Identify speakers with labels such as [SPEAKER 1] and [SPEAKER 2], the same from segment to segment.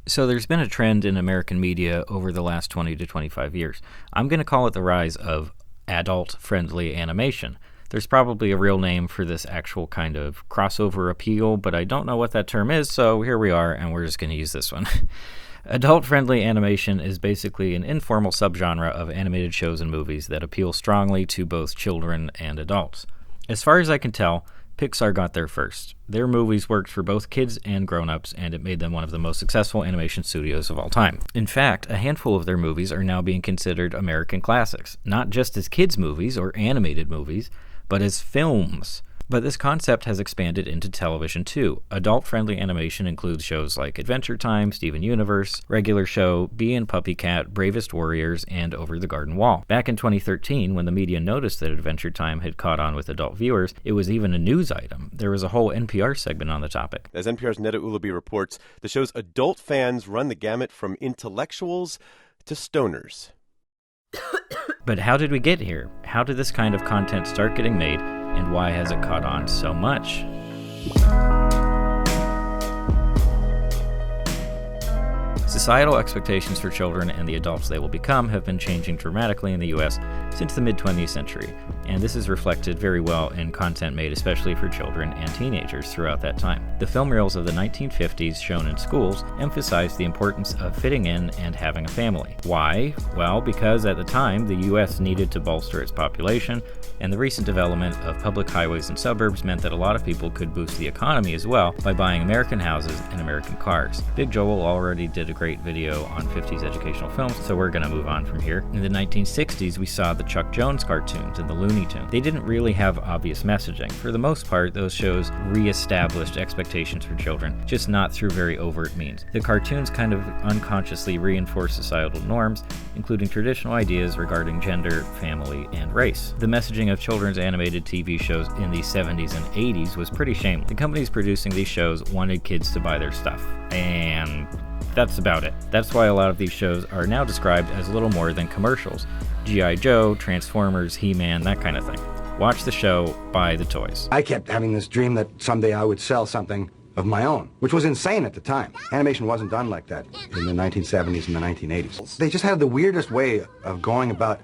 [SPEAKER 1] So there's been a trend in American media over the last 20 to 25 years. I'm going to call it the rise of adult-friendly animation. There's probably a real name for this actual kind of crossover appeal, but I don't know what that term is, so here we are, and we're just going to use this one. Adult-friendly animation is basically an informal subgenre of animated shows and movies that appeal strongly to both children and adults. As far as I can tell, Pixar got there first. Their movies worked for both kids and grown-ups, and it made them one of the most successful animation studios of all time. In fact, a handful of their movies are now being considered American classics, not just as kids' movies or animated movies, but as films. But this concept has expanded into television too. Adult-friendly animation includes shows like Adventure Time, Steven Universe, Regular Show, Bee and PuppyCat, Bravest Warriors, and Over the Garden Wall. Back in 2013, when the media noticed that Adventure Time had caught on with adult viewers, it was even a news item. There was a whole NPR segment on the topic.
[SPEAKER 2] As NPR's Neda Ulaby reports, the show's adult fans run the gamut from intellectuals to stoners.
[SPEAKER 1] But how did we get here? How did this kind of content start getting made? And why has it caught on so much? Societal expectations for children and the adults they will become have been changing dramatically in the U.S. since the mid-20th century, and this is reflected very well in content made especially for children and teenagers throughout that time. The film reels of the 1950s shown in schools emphasized the importance of fitting in and having a family. Why? Well, because at the time, the U.S. needed to bolster its population, and the recent development of public highways and suburbs meant that a lot of people could boost the economy as well by buying American houses and American cars. Big Joel already did a great video on 50s educational films, so we're going to move on from here. In the 1960s, we saw the Chuck Jones cartoons and the Looney Tunes. They didn't really have obvious messaging. For the most part, those shows re-established expectations for children, just not through very overt means. The cartoons kind of unconsciously reinforced societal norms, including traditional ideas regarding gender, family, and race. The messaging of children's animated TV shows in the 70s and 80s was pretty shameless. The companies producing these shows wanted kids to buy their stuff, and that's about it. That's why a lot of these shows are now described as little more than commercials. G.I. Joe, Transformers, He-Man, that kind of thing. Watch the show, buy the toys.
[SPEAKER 3] I kept having this dream that someday I would sell something of my own, which was insane at the time. Animation wasn't done like that in the 1970s and the 1980s. They just had the weirdest way of going about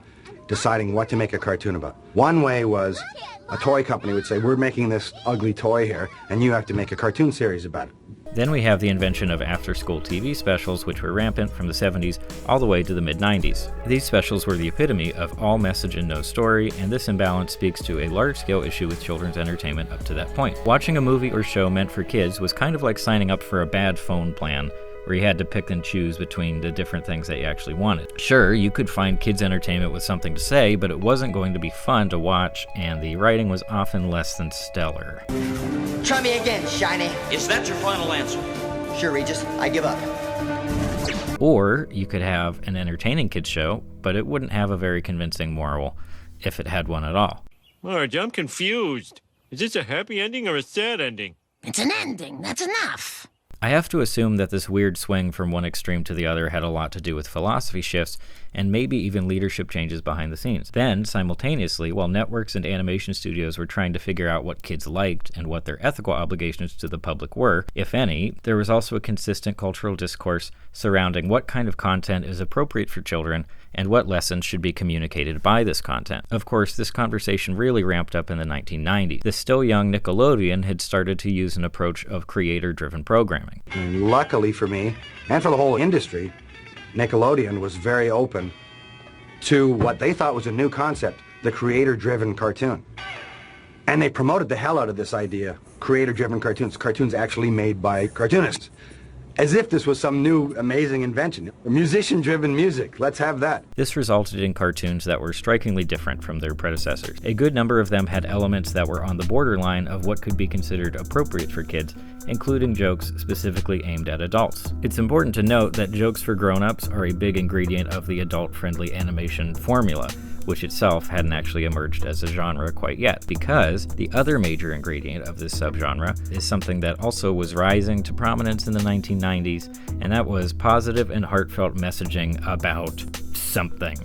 [SPEAKER 3] deciding what to make a cartoon about. One way was a toy company would say, we're making this ugly toy here, and you have to make a cartoon series about it.
[SPEAKER 1] Then we have the invention of after-school TV specials, which were rampant from the 70s all the way to the mid-90s. These specials were the epitome of all message and no story, and this imbalance speaks to a large-scale issue with children's entertainment up to that point. Watching a movie or show meant for kids was kind of like signing up for a bad phone plan, where you had to pick and choose between the different things that you actually wanted. Sure, you could find kids' entertainment with something to say, but it wasn't going to be fun to watch, and the writing was often less than stellar.
[SPEAKER 4] Try me again, Shiny.
[SPEAKER 5] Is that your final answer?
[SPEAKER 4] Sure, Regis. I give up.
[SPEAKER 1] Or you could have an entertaining kids show, but it wouldn't have a very convincing moral, if it had one at all.
[SPEAKER 6] Marge, I'm confused. Is this a happy ending or a sad ending?
[SPEAKER 7] It's an ending. That's enough.
[SPEAKER 1] I have to assume that this weird swing from one extreme to the other had a lot to do with philosophy shifts and maybe even leadership changes behind the scenes. Then, simultaneously, while networks and animation studios were trying to figure out what kids liked and what their ethical obligations to the public were, if any, there was also a consistent cultural discourse surrounding what kind of content is appropriate for children and what lessons should be communicated by this content. Of course, this conversation really ramped up in the 1990s. The still young Nickelodeon had started to use an approach of creator-driven programming.
[SPEAKER 3] And luckily for me, and for the whole industry, Nickelodeon was very open to what they thought was a new concept, the creator-driven cartoon. And they promoted the hell out of this idea, creator-driven cartoons actually made by cartoonists. As if this was some new, amazing invention. Musician-driven music, let's have that.
[SPEAKER 1] This resulted in cartoons that were strikingly different from their predecessors. A good number of them had elements that were on the borderline of what could be considered appropriate for kids, including jokes specifically aimed at adults. It's important to note that jokes for grown-ups are a big ingredient of the adult-friendly animation formula, which itself hadn't actually emerged as a genre quite yet, because the other major ingredient of this subgenre is something that also was rising to prominence in the 1990s, and that was positive and heartfelt messaging about something.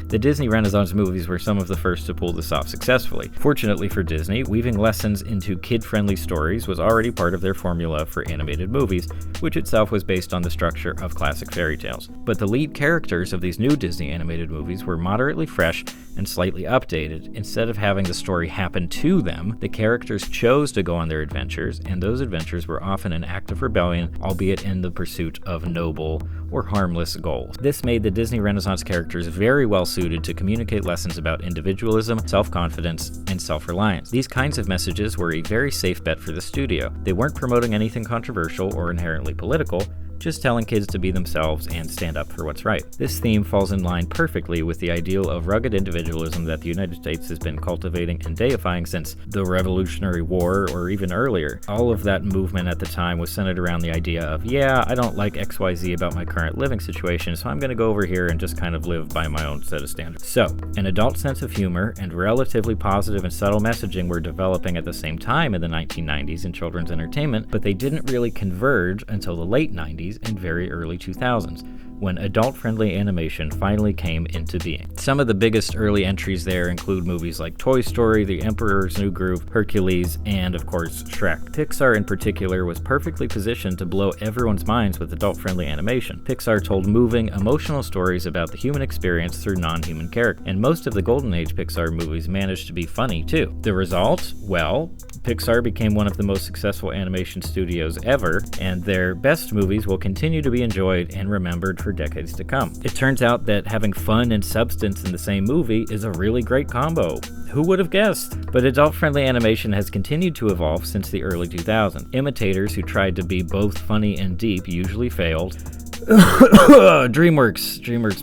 [SPEAKER 1] The Disney Renaissance movies were some of the first to pull this off successfully. Fortunately for Disney, weaving lessons into kid-friendly stories was already part of their formula for animated movies, which itself was based on the structure of classic fairy tales. But the lead characters of these new Disney animated movies were moderately fresh and slightly updated. Instead of having the story happen to them, the characters chose to go on their adventures, and those adventures were often an act of rebellion, albeit in the pursuit of noble or harmless goals. This made the Disney Renaissance characters very well suited to communicate lessons about individualism, self-confidence, and self-reliance. These kinds of messages were a very safe bet for the studio. They weren't promoting anything controversial or inherently political, just telling kids to be themselves and stand up for what's right. This theme falls in line perfectly with the ideal of rugged individualism that the United States has been cultivating and deifying since the Revolutionary War or even earlier. All of that movement at the time was centered around the idea of, yeah, I don't like XYZ about my current living situation, so I'm going to go over here and just kind of live by my own set of standards. So, an adult sense of humor and relatively positive and subtle messaging were developing at the same time in the 1990s in children's entertainment, but they didn't really converge until the late 90s and very early 2000s, when adult-friendly animation finally came into being. Some of the biggest early entries there include movies like Toy Story, The Emperor's New Groove, Hercules, and of course Shrek. Pixar in particular was perfectly positioned to blow everyone's minds with adult-friendly animation. Pixar told moving, emotional stories about the human experience through non-human characters, and most of the Golden Age Pixar movies managed to be funny too. The result? Well, Pixar became one of the most successful animation studios ever, and their best movies will continue to be enjoyed and remembered for decades to come. It turns out that having fun and substance in the same movie is a really great combo. Who would have guessed? But adult-friendly animation has continued to evolve since the early 2000s. Imitators who tried to be both funny and deep usually failed. DreamWorks,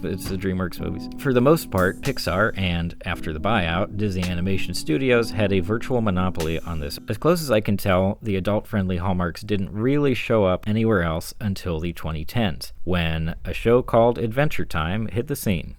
[SPEAKER 1] it's the DreamWorks movies. For the most part, Pixar and, after the buyout, Disney Animation Studios had a virtual monopoly on this. As close as I can tell, the adult-friendly hallmarks didn't really show up anywhere else until the 2010s, when a show called Adventure Time hit the scene.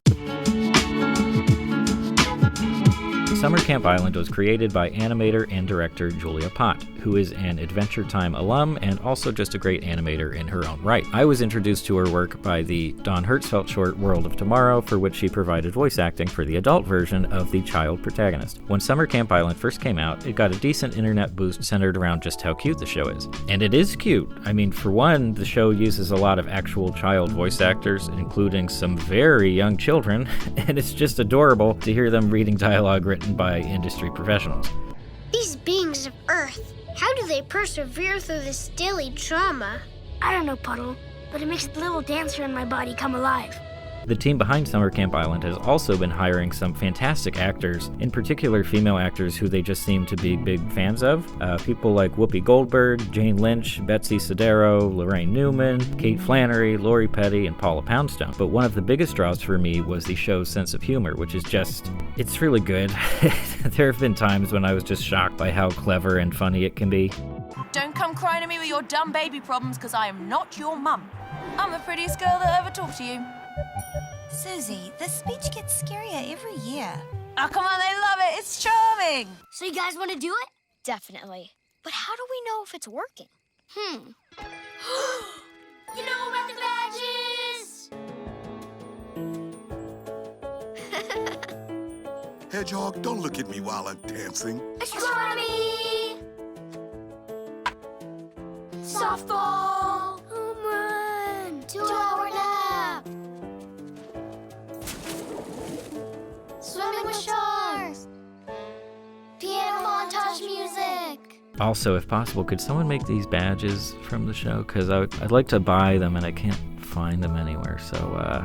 [SPEAKER 1] Summer Camp Island was created by animator and director Julia Pott, who is an Adventure Time alum and also just a great animator in her own right. I was introduced to her work by the Don Hertzfeldt short World of Tomorrow, for which she provided voice acting for the adult version of the child protagonist. When Summer Camp Island first came out, it got a decent internet boost centered around just how cute the show is. And it is cute. I mean, for one, the show uses a lot of actual child voice actors, including some very young children, and it's just adorable to hear them reading dialogue written by industry professionals.
[SPEAKER 5] These beings of Earth, how do they persevere through this daily trauma?
[SPEAKER 8] I don't know, Puddle, but it makes the little dancer in my body come alive.
[SPEAKER 1] The team behind Summer Camp Island has also been hiring some fantastic actors, in particular female actors who they just seem to be big fans of. People like Whoopi Goldberg, Jane Lynch, Betsy Sodero, Lorraine Newman, Kate Flannery, Lori Petty, and Paula Poundstone. But one of the biggest draws for me was the show's sense of humor, which is it's really good. There have been times when I was just shocked by how clever and funny it can be.
[SPEAKER 9] Don't come crying to me with your dumb baby problems, because I am not your mum. I'm the prettiest girl that ever talked to you.
[SPEAKER 10] Susie, the speech gets scarier every year.
[SPEAKER 9] Oh, come on, they love it. It's charming.
[SPEAKER 8] So you guys want to do it?
[SPEAKER 5] Definitely. But how do we know if it's working?
[SPEAKER 8] You know about the badges!
[SPEAKER 11] Hedgehog, don't look at me while I'm dancing.
[SPEAKER 8] Astronomy! Softball! Home run! 2-hour nap! Swimming with sharks! Piano montage music!
[SPEAKER 1] Also, if possible, could someone make these badges from the show? Because I'd like to buy them and I can't find them anywhere. So,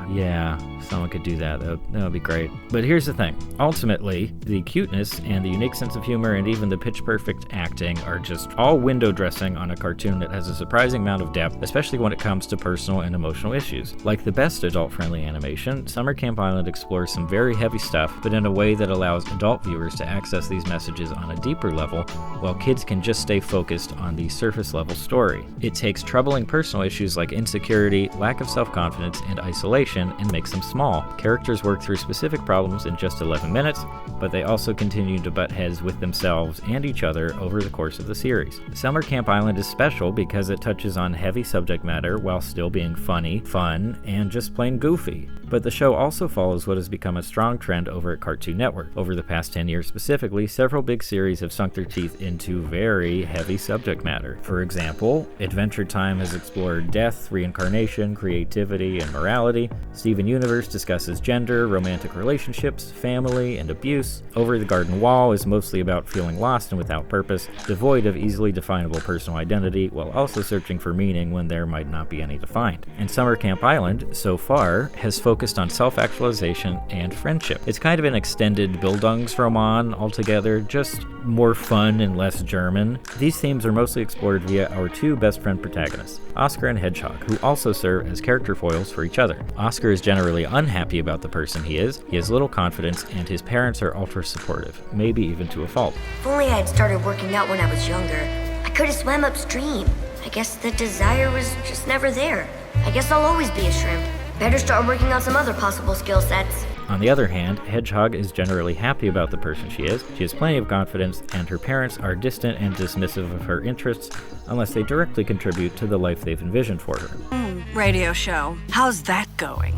[SPEAKER 1] yeah, someone could do that. That would be great. But here's the thing. Ultimately, the cuteness and the unique sense of humor and even the pitch-perfect acting are just all window dressing on a cartoon that has a surprising amount of depth, especially when it comes to personal and emotional issues. Like the best adult-friendly animation, Summer Camp Island explores some very heavy stuff, but in a way that allows adult viewers to access these messages on a deeper level, while kids can just stay focused on the surface-level story. It takes troubling personal issues like insecurity, lack lack of self-confidence and isolation and makes them small. Characters work through specific problems in just 11 minutes, but they also continue to butt heads with themselves and each other over the course of the series. Summer Camp Island is special because it touches on heavy subject matter while still being funny, fun, and just plain goofy. But the show also follows what has become a strong trend over at Cartoon Network. Over the past 10 years specifically, several big series have sunk their teeth into very heavy subject matter. For example, Adventure Time has explored death, reincarnation, creativity, and morality. Steven Universe discusses gender, romantic relationships, family, and abuse. Over the Garden Wall is mostly about feeling lost and without purpose, devoid of easily definable personal identity, while also searching for meaning when there might not be any to find. And Summer Camp Island, so far, has focused on self-actualization and friendship. It's kind of an extended Bildungsroman altogether, just more fun and less German. These themes are mostly explored via our two best friend protagonists, Oscar and Hedgehog, who also serve as character foils for each other. Oscar is generally unhappy about the person he has little confidence, and his parents are ultra supportive, maybe even to a fault.
[SPEAKER 12] If only I had started working out when I was younger, I could have swam upstream. I guess the desire was just never there. I guess I'll always be a shrimp. Better start working on some other possible skill sets.
[SPEAKER 1] On the other hand, Hedgehog is generally happy about the person she is. She has plenty of confidence, and her parents are distant and dismissive of her interests unless they directly contribute to the life they've envisioned for her.
[SPEAKER 13] Radio show. How's that going?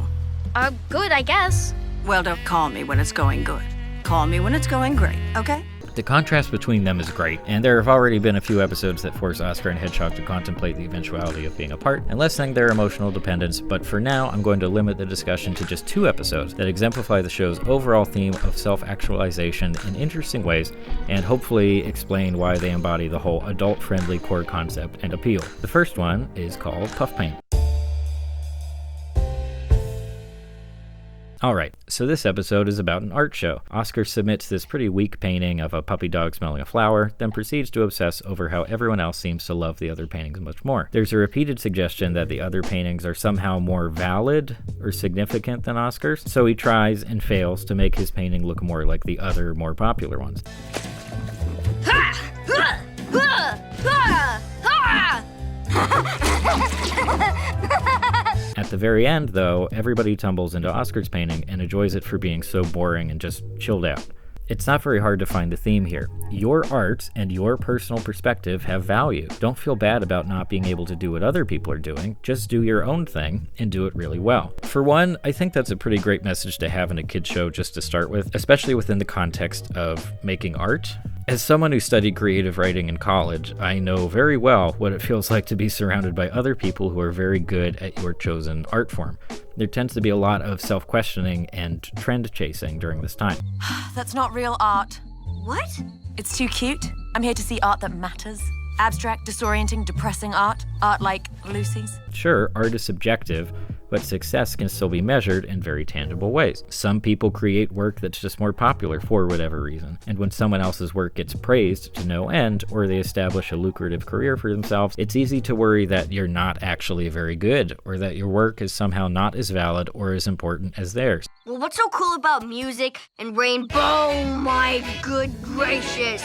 [SPEAKER 8] Good, I guess.
[SPEAKER 13] Well, don't call me when it's going good. Call me when it's going great, okay?
[SPEAKER 1] The contrast between them is great, and there have already been a few episodes that force Oscar and Hedgehog to contemplate the eventuality of being apart and lessening their emotional dependence, but for now I'm going to limit the discussion to just 2 episodes that exemplify the show's overall theme of self-actualization in interesting ways, and hopefully explain why they embody the whole adult-friendly core concept and appeal. The first one is called Puff Paint. Alright, so this episode is about an art show. Oscar submits this pretty weak painting of a puppy dog smelling a flower, then proceeds to obsess over how everyone else seems to love the other paintings much more. There's a repeated suggestion that the other paintings are somehow more valid or significant than Oscar's, so he tries and fails to make his painting look more like the other, more popular ones. At the very end, though, everybody tumbles into Oscar's painting and enjoys it for being so boring and just chilled out. It's not very hard to find the theme here. Your art and your personal perspective have value. Don't feel bad about not being able to do what other people are doing. Just do your own thing and do it really well. For one, I think that's a pretty great message to have in a kid's show just to start with, especially within the context of making art. As someone who studied creative writing in college, I know very well what it feels like to be surrounded by other people who are very good at your chosen art form. There tends to be a lot of self-questioning and trend chasing during this time.
[SPEAKER 9] That's not real art.
[SPEAKER 12] What?
[SPEAKER 9] It's too cute. I'm here to see art that matters. Abstract, disorienting, depressing art. Art like Lucy's.
[SPEAKER 1] Sure, art is subjective, but success can still be measured in very tangible ways. Some people create work that's just more popular for whatever reason, and when someone else's work gets praised to no end, or they establish a lucrative career for themselves, it's easy to worry that you're not actually very good, or that your work is somehow not as valid or as important as theirs.
[SPEAKER 12] Well, what's so cool about music and rainbow? My good gracious!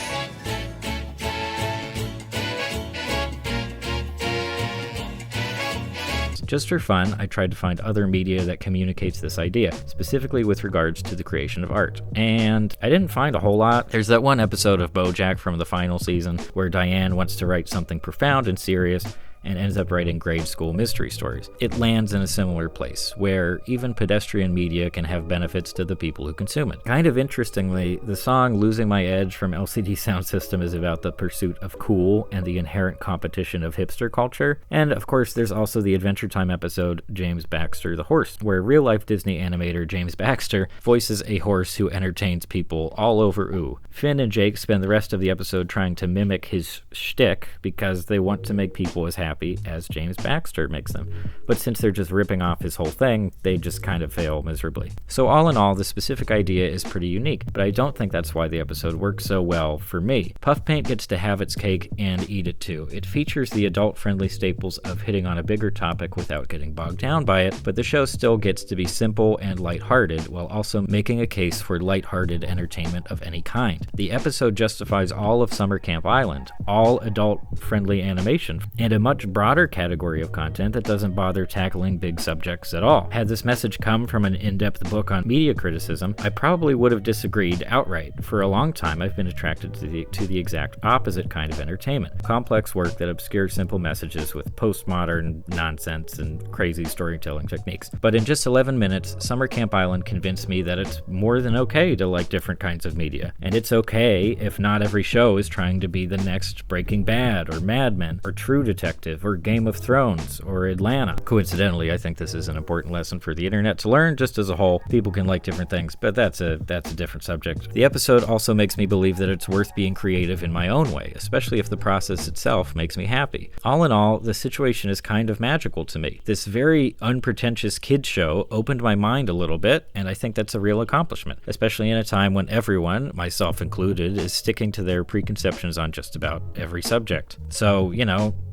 [SPEAKER 1] Just for fun, I tried to find other media that communicates this idea, specifically with regards to the creation of art. And I didn't find a whole lot. There's that one episode of BoJack from the final season where Diane wants to write something profound and serious, and ends up writing grade school mystery stories. It lands in a similar place, where even pedestrian media can have benefits to the people who consume it. Kind of interestingly, the song Losing My Edge from LCD Sound System is about the pursuit of cool and the inherent competition of hipster culture. And of course, there's also the Adventure Time episode, James Baxter the Horse, where real-life Disney animator James Baxter voices a horse who entertains people all over Ooh. Finn and Jake spend the rest of the episode trying to mimic his shtick because they want to make people as happy as James Baxter makes them. But since they're just ripping off his whole thing, they just kind of fail miserably. So all in all, the specific idea is pretty unique, but I don't think that's why the episode works so well for me. Puff Paint gets to have its cake and eat it too. It features the adult-friendly staples of hitting on a bigger topic without getting bogged down by it, but the show still gets to be simple and lighthearted while also making a case for lighthearted entertainment of any kind. The episode justifies all of Summer Camp Island, all adult-friendly animation, and a much much broader category of content that doesn't bother tackling big subjects at all. Had this message come from an in-depth book on media criticism, I probably would have disagreed outright. For a long time, I've been attracted to the exact opposite kind of entertainment. Complex work that obscures simple messages with postmodern nonsense and crazy storytelling techniques. But in just 11 minutes, Summer Camp Island convinced me that it's more than okay to like different kinds of media. And it's okay if not every show is trying to be the next Breaking Bad or Mad Men or True Detective or Game of Thrones or Atlanta. Coincidentally, I think this is an important lesson for the internet to learn just as a whole. People can like different things, but that's a different subject. The episode also makes me believe that it's worth being creative in my own way, especially if the process itself makes me happy. All in all, the situation is kind of magical to me. This very unpretentious kids show opened my mind a little bit, and I think that's a real accomplishment, especially in a time when everyone, myself included, is sticking to their preconceptions on just about every subject. So,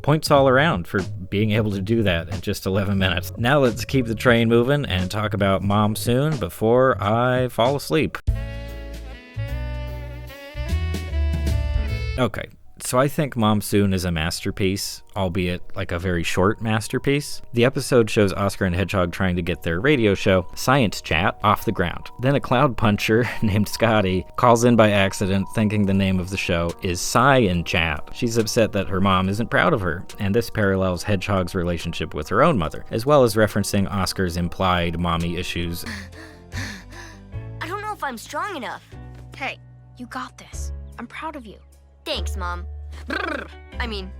[SPEAKER 1] points all around for being able to do that in just 11 minutes. Now let's keep the train moving and talk about Mom Soon before I fall asleep. Okay, so I think Mom Soon is a masterpiece, albeit like a very short masterpiece. The episode shows Oscar and Hedgehog trying to get their radio show, Science Chat, off the ground. Then a cloud puncher named Scotty calls in by accident thinking the name of the show is Science Chat. She's upset that her mom isn't proud of her, and this parallels Hedgehog's relationship with her own mother, as well as referencing Oscar's implied mommy issues.
[SPEAKER 12] I don't know if I'm strong enough.
[SPEAKER 8] Hey, you got this. I'm proud of you.
[SPEAKER 12] Thanks, Mom.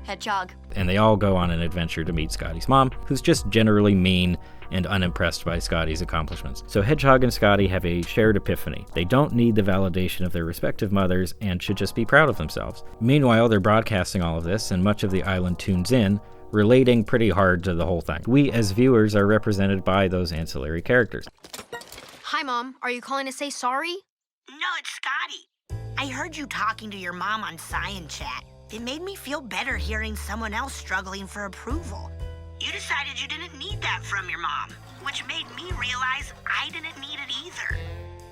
[SPEAKER 12] Hedgehog.
[SPEAKER 1] And they all go on an adventure to meet Scotty's mom, who's just generally mean and unimpressed by Scotty's accomplishments. So Hedgehog and Scotty have a shared epiphany. They don't need the validation of their respective mothers and should just be proud of themselves. Meanwhile, they're broadcasting all of this, and much of the island tunes in, relating pretty hard to the whole thing. We, as viewers, are represented by those ancillary characters.
[SPEAKER 8] Hi, Mom. Are you calling to say sorry?
[SPEAKER 7] No, it's Scotty. I heard you talking to your mom on Science Chat. It made me feel better hearing someone else struggling for approval. You decided you didn't need that from your mom, which made me realize I didn't need it either.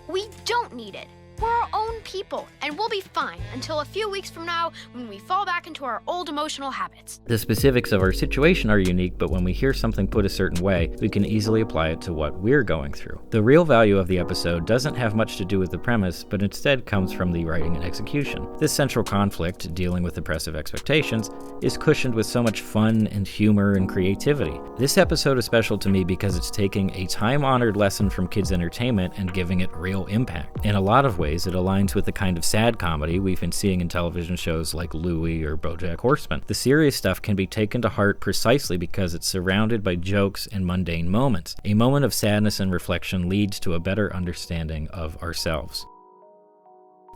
[SPEAKER 8] We don't need it. We're our own people, and we'll be fine until a few weeks from now when we fall back into our old emotional habits.
[SPEAKER 1] The specifics of our situation are unique, but when we hear something put a certain way, we can easily apply it to what we're going through. The real value of the episode doesn't have much to do with the premise, but instead comes from the writing and execution. This central conflict, dealing with oppressive expectations, is cushioned with so much fun and humor and creativity. This episode is special to me because it's taking a time-honored lesson from kids' entertainment and giving it real impact. In a lot of ways, it aligns with the kind of sad comedy we've been seeing in television shows like Louie or BoJack Horseman. The serious stuff can be taken to heart precisely because it's surrounded by jokes and mundane moments. A moment of sadness and reflection leads to a better understanding of ourselves.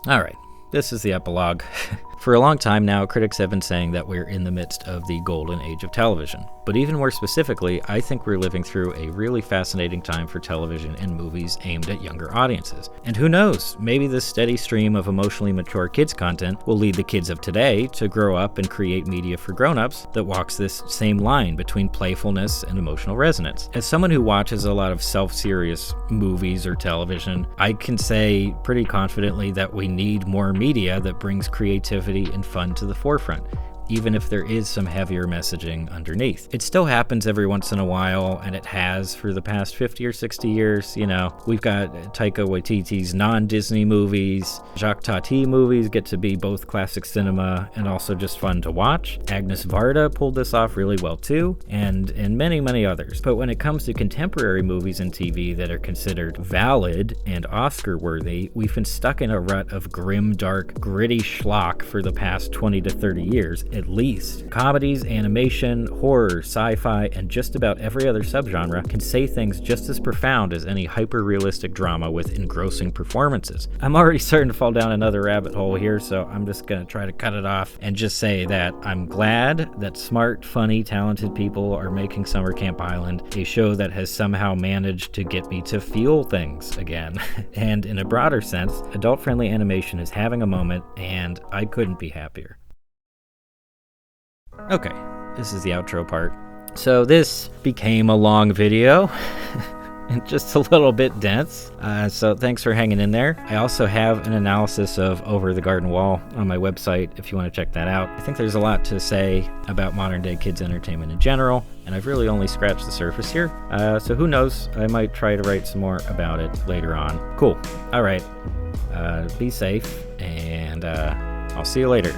[SPEAKER 1] Alright, this is the epilogue. For a long time now, critics have been saying that we're in the midst of the golden age of television. But even more specifically, I think we're living through a really fascinating time for television and movies aimed at younger audiences. And who knows, maybe this steady stream of emotionally mature kids content will lead the kids of today to grow up and create media for grown-ups that walks this same line between playfulness and emotional resonance. As someone who watches a lot of self-serious movies or television, I can say pretty confidently that we need more media that brings creativity and fun to the forefront, even if there is some heavier messaging underneath. It still happens every once in a while, and it has for the past 50 or 60 years. We've got Taika Waititi's non-Disney movies. Jacques Tati movies get to be both classic cinema and also just fun to watch. Agnes Varda pulled this off really well too, and many, many others. But when it comes to contemporary movies and TV that are considered valid and Oscar-worthy, we've been stuck in a rut of grim, dark, gritty schlock for the past 20 to 30 years, at least. Comedies, animation, horror, sci-fi, and just about every other subgenre can say things just as profound as any hyper-realistic drama with engrossing performances. I'm already starting to fall down another rabbit hole here, so I'm just gonna try to cut it off and just say that I'm glad that smart, funny, talented people are making Summer Camp Island a show that has somehow managed to get me to feel things again. And in a broader sense, adult-friendly animation is having a moment, and I couldn't be happier. Okay, this is the outro part. So this became a long video. and just a little bit dense. So thanks for hanging in there. I also have an analysis of Over the Garden Wall on my website if you want to check that out. I think there's a lot to say about modern day kids entertainment in general, and I've really only scratched the surface here. So who knows? I might try to write some more about it later on. Cool. All right. Be safe, and I'll see you later.